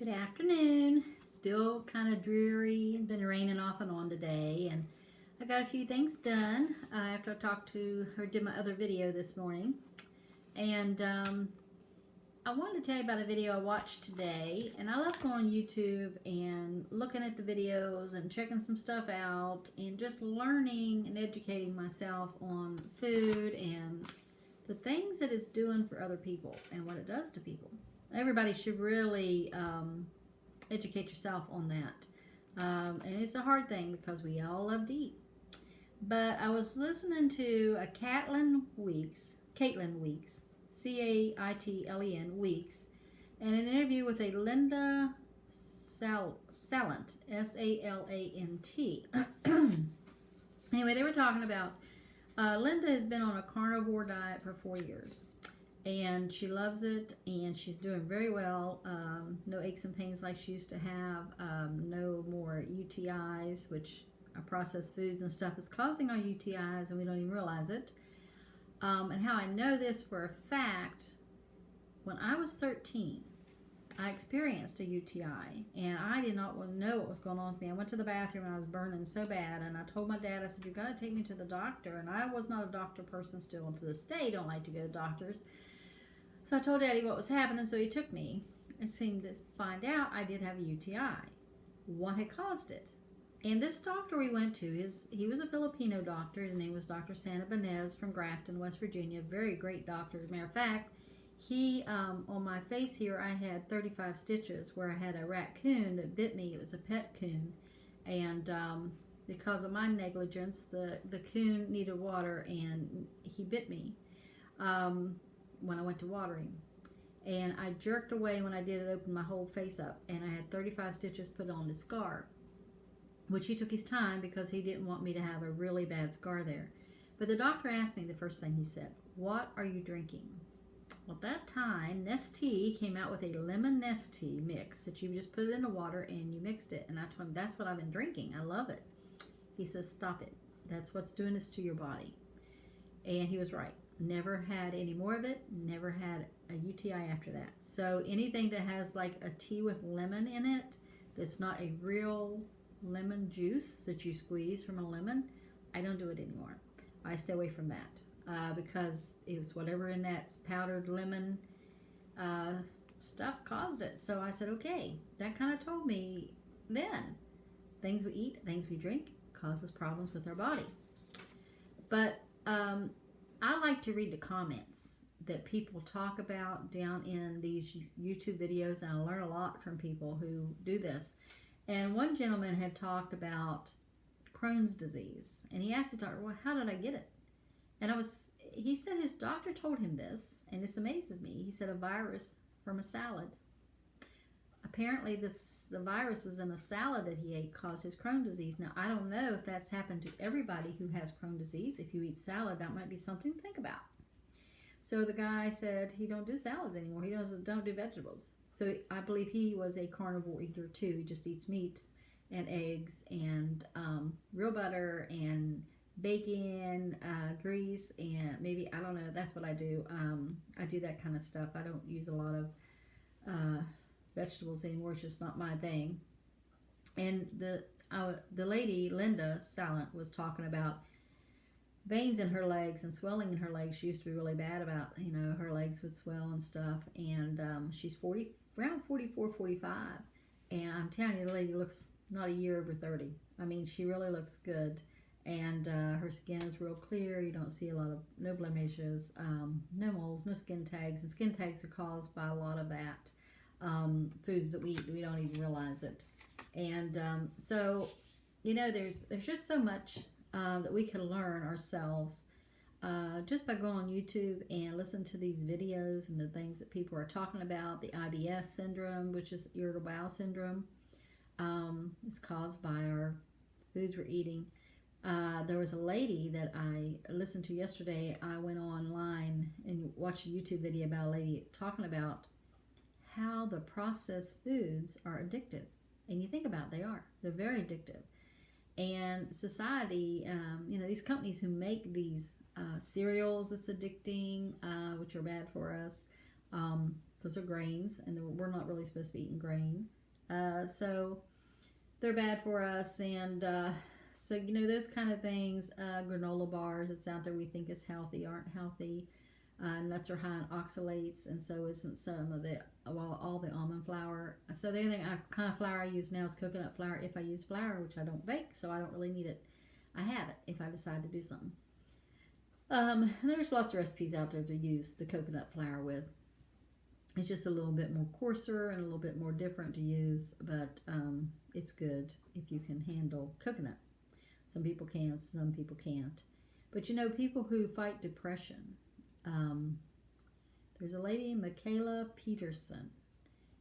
Good afternoon. Still kind of dreary. Been raining off and on today, and I got a few things done after I talked to or did my other video this morning. And I wanted to tell you about a video I watched today. And I love going on YouTube and looking at the videos and checking some stuff out and just learning and educating myself on food and the things that it's doing for other people and what it does to people. Everybody should really educate yourself on that. And it's a hard thing because we all love to eat. But I was listening to a Caitlin Weeks, Caitlen Weeks, and an interview with a Linda Salant, S-A-L-A-N-T. Anyway, they were talking about Linda has been on a carnivore diet for 4 years. And she loves it, and she's doing very well. No aches and pains like she used to have. No more UTIs, which are processed foods and stuff is causing our UTIs, and we don't even realize it. And how I know this for a fact, when I was 13, I experienced a UTI, and I did not know what was going on with me. I went to the bathroom, and I was burning so bad, and I told my dad, I said, you've got to take me to the doctor. And I was not a doctor person still, and to this day, don't like to go to doctors. So I told Daddy what was happening, so he took me and seemed to find out I did have a UTI. What had caused it? And this doctor we went to, he was a Filipino doctor. His name was Dr. Santa Benez from Grafton, West Virginia. Very great doctor. As a matter of fact, he, on my face here, I had 35 stitches where I had a raccoon that bit me. It was a pet coon. And because of my negligence, the coon needed water, and he bit me. When I went to watering, and I jerked away when I did it, opened my whole face up, and I had 35 stitches put on the scar, which he took his time because he didn't want me to have a really bad scar there. But the doctor asked me, the first thing he said, what are you drinking? Well, at that time, Nestea came out with a lemon Nestea mix that you just put it in the water and you mixed it, and I told him, that's what I've been drinking. I love it. He says, stop it. That's what's doing this to your body. And he was right. Never had any more of it, never had a UTI after that. So anything that has like a tea with lemon in it, that's not a real lemon juice that you squeeze from a lemon, I don't do it anymore. I stay away from that because it was whatever in that powdered lemon stuff caused it. So I said, okay, that kind of told me then, things we eat, things we drink causes problems with our body. But I like to read the comments that people talk about down in these YouTube videos, and I learn a lot from people who do this. And one gentleman had talked about Crohn's disease, and he asked his doctor, well, how did I get it? And he said his doctor told him this, and this amazes me. He said a virus from a salad. Apparently the virus is in a salad that he ate caused his Crohn's disease. Now, I don't know if that's happened to everybody who has Crohn's disease. If you eat salad, that might be something to think about. So the guy said he don't do salads anymore. He don't do vegetables. So I believe he was a carnivore eater too. He just eats meat and eggs and real butter and bacon, grease, and maybe, I don't know, that's what I do. I do that kind of stuff. I don't use a lot of vegetables anymore. It's just not my thing. And the lady Linda Salant was talking about veins in her legs and swelling in her legs. She used to be really bad about, her legs would swell and stuff. And she's around 44, 45, and I'm telling you, the lady looks not a year over 30. I mean, she really looks good, and her skin is real clear. You don't see no blemishes, no moles, no skin tags, and skin tags are caused by a lot of that. Foods that we eat, we don't even realize it. And so, there's just so much that we can learn ourselves just by going on YouTube and listen to these videos and the things that people are talking about. The IBS syndrome, which is irritable bowel syndrome, is caused by our foods we're eating. There was a lady that I listened to yesterday. I went online and watched a YouTube video about a lady talking about how the processed foods are addictive. And you think about it, they are. They're very addictive. And society, these companies who make these cereals that's addicting, which are bad for us, because they're grains, and we're not really supposed to be eating grain. So they're bad for us, and so those kind of things. Granola bars that's out there we think is healthy aren't healthy. Nuts are high in oxalates, and so isn't some of all the almond flour. So the only kind of flour I use now is coconut flour. If I use flour, which I don't bake, so I don't really need it. I have it if I decide to do something. There's lots of recipes out there to use the coconut flour with. It's just a little bit more coarser and a little bit more different to use, but it's good if you can handle coconut. Some people can, some people can't. But people who fight depression, there's a lady, Michaela Peterson.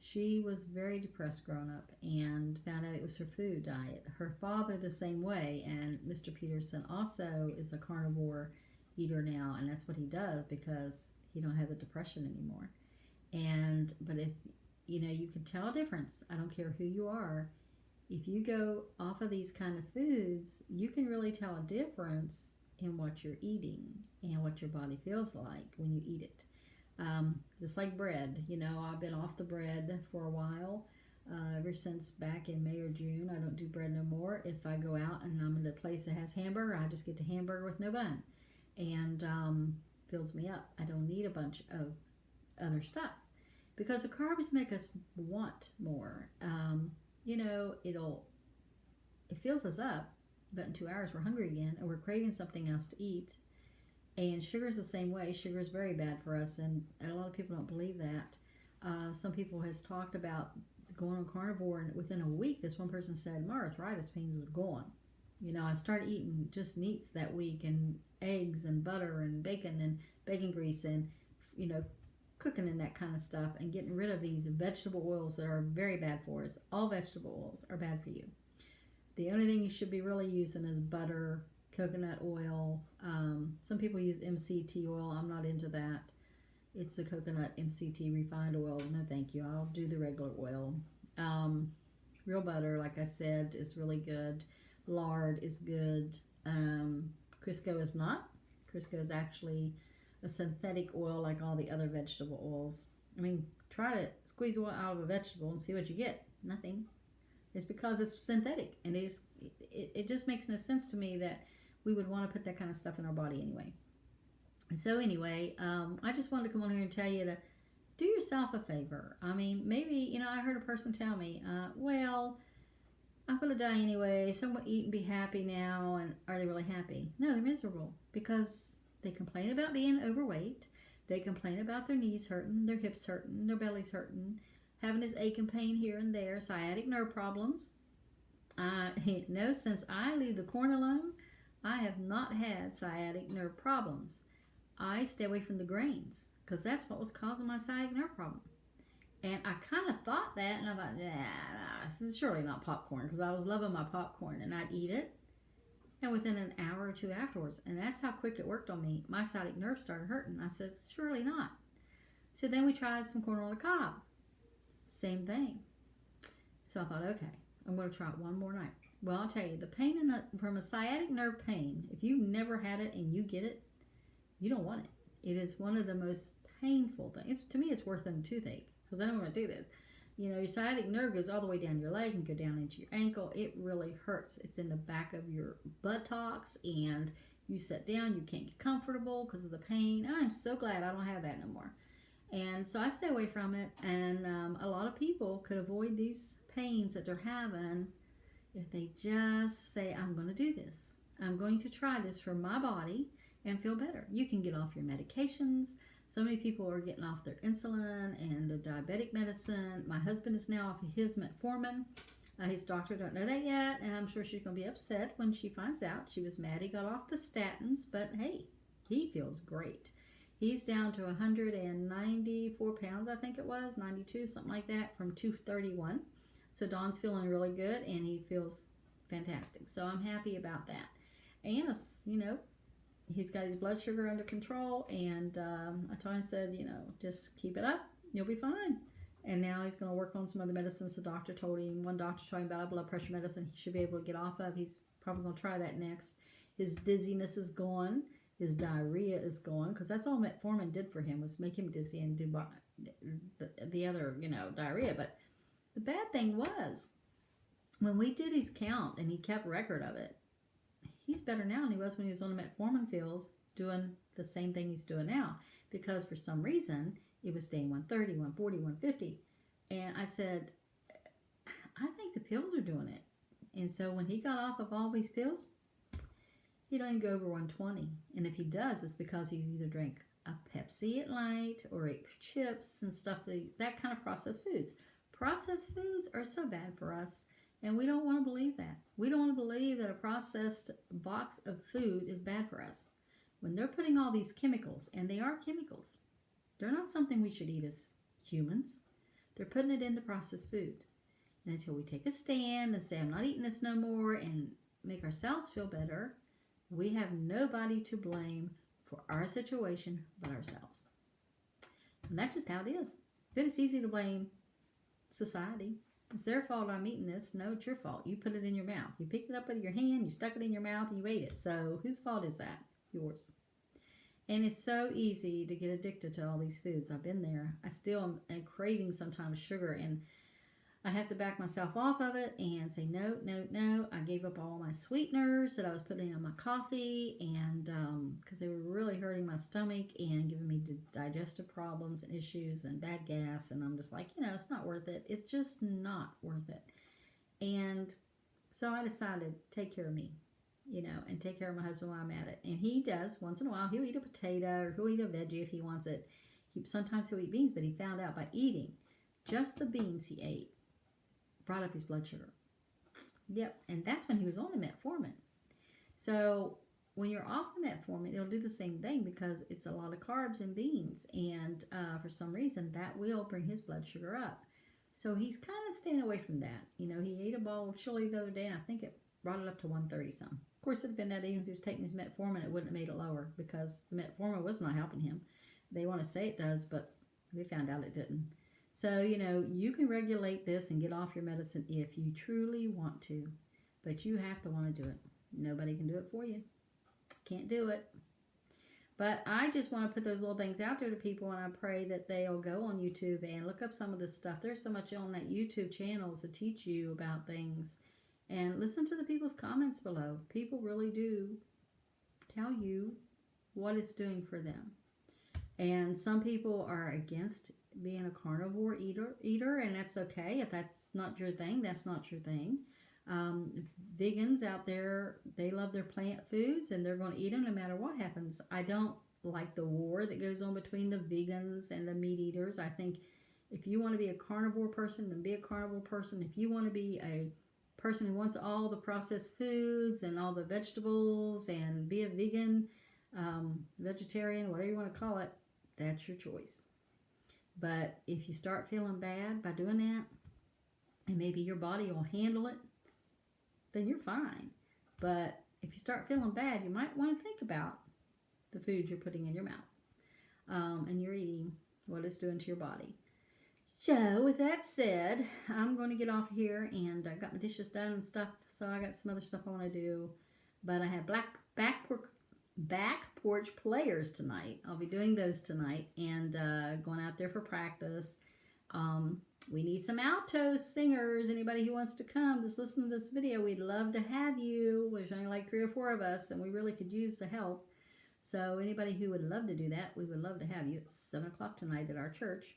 She was very depressed growing up and found out it was her food diet. Her father the same way, and Mr. Peterson also is a carnivore eater now, and that's what he does because he don't have the depression anymore. But if you can tell a difference. I don't care who you are. If you go off of these kind of foods, you can really tell a difference in what you're eating and what your body feels like when you eat it. Just like bread, I've been off the bread for a while. Ever since back in May or June, I don't do bread no more. If I go out and I'm in a place that has hamburger, I just get the hamburger with no bun, and fills me up. I don't need a bunch of other stuff because the carbs make us want more. It fills us up, but in 2 hours we're hungry again and we're craving something else to eat. And sugar is the same way. Sugar is very bad for us, and a lot of people don't believe that. Some people has talked about going on carnivore, and within a week, this one person said my arthritis pains were gone. I started eating just meats that week, and eggs and butter and bacon grease, and cooking and that kind of stuff, and getting rid of these vegetable oils that are very bad for us. All vegetable oils are bad for you. The only thing you should be really using is butter, coconut oil. Some people use MCT oil. I'm not into that. It's the coconut MCT refined oil. No, thank you. I'll do the regular oil. Real butter, like I said, is really good. Lard is good. Crisco is not. Crisco is actually a synthetic oil like all the other vegetable oils. I mean, try to squeeze oil out of a vegetable and see what you get. Nothing. It's because it's synthetic, and it just makes no sense to me that we would want to put that kind of stuff in our body anyway. And so anyway, I just wanted to come on here and tell you to do yourself a favor. I mean, maybe, I heard a person tell me, well, I'm going to die anyway, so I'm going to eat and be happy now. And are they really happy? No, they're miserable because they complain about being overweight. They complain about their knees hurting, their hips hurting, their bellies hurting, having this ache and pain here and there, sciatic nerve problems. Since I leave the corn alone, I have not had sciatic nerve problems. I stay away from the grains because that's what was causing my sciatic nerve problem. And I kind of thought that, and I thought, nah, this is surely not popcorn, because I was loving my popcorn, and I'd eat it, and within an hour or two afterwards, and that's how quick it worked on me, my sciatic nerve started hurting. I said, surely not. So then we tried some corn on the cob. Same thing. So I thought, okay, I'm going to try it one more night. Well, I'll tell you, the pain from a sciatic nerve pain, if you've never had it and you get it, you don't want it. It is one of the most painful things. To me, it's worse than a toothache, because I don't want to do this. Your sciatic nerve goes all the way down your leg and go down into your ankle. It really hurts. It's in the back of your buttocks, and you sit down, you can't get comfortable because of the pain. And I'm so glad I don't have that no more. And so I stay away from it, and a lot of people could avoid these pains that they're having if they just say, I'm going to do this. I'm going to try this for my body and feel better. You can get off your medications. So many people are getting off their insulin and the diabetic medicine. My husband is now off of his metformin. His doctor don't know that yet, and I'm sure she's going to be upset when she finds out. She was mad he got off the statins, but hey, he feels great. He's down to 194 pounds, I think it was, 92, something like that, from 231. So Don's feeling really good, and he feels fantastic. So I'm happy about that. And, he's got his blood sugar under control, and I told him, I said, just keep it up. You'll be fine. And now he's going to work on some other medicines the doctor told him. One doctor told him about a blood pressure medicine he should be able to get off of. He's probably going to try that next. His dizziness is gone. His diarrhea is gone, because that's all metformin did for him, was make him dizzy and the other, diarrhea. But the bad thing was, when we did his count and he kept record of it, he's better now than he was when he was on the metformin pills doing the same thing he's doing now. Because for some reason, it was staying 130, 140, 150. And I said, I think the pills are doing it. And so when he got off of all these pills, he don't even go over 120. And if he does, it's because he's either drank a Pepsi at night or ate chips and stuff, that kind of processed foods. Processed foods are so bad for us, and we don't want to believe that. We don't want to believe that a processed box of food is bad for us. When they're putting all these chemicals, and they are chemicals, they're not something we should eat as humans. They're putting it into processed food. And until we take a stand and say, I'm not eating this no more, and make ourselves feel better, we have nobody to blame for our situation but ourselves. And that's just how it is. But it's easy to blame society. It's their fault I'm eating this. No, it's your fault. You put it in your mouth. You picked it up with your hand, you stuck it in your mouth, and you ate it. So whose fault is that? Yours. And it's so easy to get addicted to all these foods. I've been there. I still am craving sometimes sugar, and I have to back myself off of it and say, no, no, no. I gave up all my sweeteners that I was putting in my coffee, and because they were really hurting my stomach and giving me digestive problems and issues and bad gas. And I'm just like, it's not worth it. It's just not worth it. And so I decided to take care of me, and take care of my husband while I'm at it. And he does. Once in a while, he'll eat a potato or he'll eat a veggie if he wants it. Sometimes he'll eat beans, but he found out by eating just the beans he ate brought up his blood sugar. Yep, and that's when he was on the metformin. So when you're off the metformin, it'll do the same thing because it's a lot of carbs and beans. And for some reason, that will bring his blood sugar up. So he's kind of staying away from that. He ate a bowl of chili the other day, and I think it brought it up to 130 something. Of course, it'd have been that even if he was taking his metformin, it wouldn't have made it lower because the metformin was not helping him. They want to say it does, but we found out it didn't. So, you can regulate this and get off your medicine if you truly want to, but you have to want to do it. Nobody can do it for you. Can't do it. But I just want to put those little things out there to people, and I pray that they'll go on YouTube and look up some of this stuff. There's so much on that YouTube channels to teach you about things, and listen to the people's comments below. People really do tell you what it's doing for them. And some people are against being a carnivore eater, and that's okay. If that's not your thing, that's not your thing. Vegans out there, they love their plant foods, and they're going to eat them no matter what happens. I don't like the war that goes on between the vegans and the meat eaters. I think if you want to be a carnivore person, then be a carnivore person. If you want to be a person who wants all the processed foods and all the vegetables and be a vegan, vegetarian, whatever you want to call it, that's your choice. But if you start feeling bad by doing that, and maybe your body will handle it, then you're fine. But if you start feeling bad, you might want to think about the food you're putting in your mouth, and you're eating, what it's doing to your body. So with that said, I'm going to get off here, and I got my dishes done and stuff, so I got some other stuff I want to do. But I have back porch players tonight. I'll be doing those tonight, and going out there for practice. We need some alto singers. Anybody who wants to come, just listen to this video. We'd love to have you. There's only like 3 or 4 of us, and we really could use the help. So anybody who would love to do that, we would love to have you. It's 7 o'clock tonight at our church.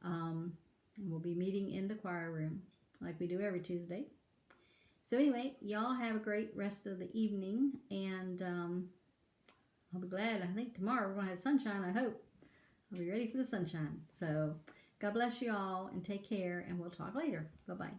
And we'll be meeting in the choir room like we do every Tuesday. So anyway, y'all have a great rest of the evening, and I'll be glad. I think tomorrow we're going to have sunshine, I hope. I'll be ready for the sunshine. So God bless you all, and take care, and we'll talk later. Bye-bye.